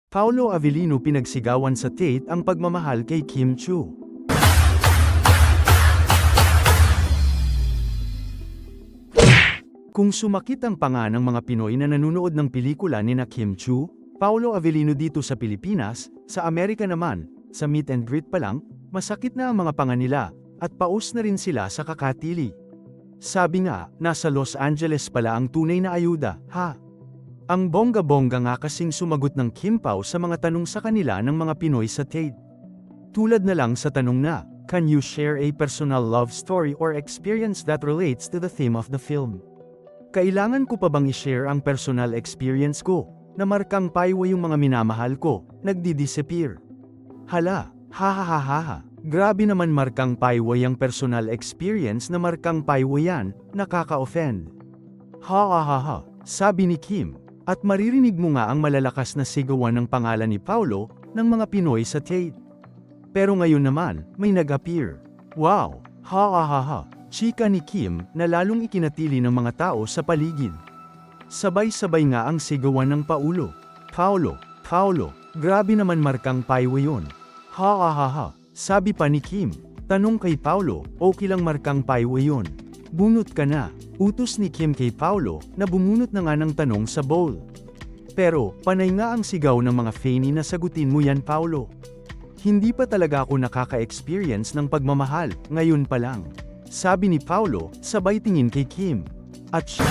Paolo Avellino pinagsigawan sa Tate ang pagmamahal kay Kim Chiu. Kung sumakit ang panga ng mga Pinoy na nanonood ng pelikula ni Kim Chiu, Paolo Avellino dito sa Pilipinas, sa Amerika naman, sa meet and greet pa lang, masakit na ang mga panga nila, at paus na rin sila sa kakatili. Sabi nga, nasa Los Angeles pala ang tunay na ayuda, ha? Ang bongga-bongga nga kasing sumagot ng Kim Pao sa mga tanong sa kanila ng mga Pinoy sa Tate. Tulad na lang sa tanong na, can you share a personal love story or experience that relates to the theme of the film? Kailangan ko pa bang i-share ang personal experience ko, na markang paywa yung mga minamahal ko, nagdi-disappear? Hala, ha. Grabe naman markang paywa yung personal experience na markang paywa yan, nakaka-offend. Ha, sabi ni Kim. At maririnig mo nga ang malalakas na sigawan ng pangalan ni Paolo, ng mga Pinoy sa Tate. Pero ngayon naman, may nag-appear. Wow, ha. Chika ni Kim na lalong ikinatili ng mga tao sa paligid. Sabay-sabay nga ang sigawan ng Paolo, grabe naman markang paywa yun. Ha, sabi pa ni Kim. Tanong kay Paolo, okay lang markang paywa yun. Bunot ka na. Utos ni Kim kay Paolo na bumunot na nga ng tanong sa bowl. Pero, panay nga ang sigaw ng mga Fanny na sagutin mo yan Paolo. Hindi pa talaga ako nakaka-experience ng pagmamahal, ngayon pa lang. Sabi ni Paolo, sabay tingin kay Kim. At siya.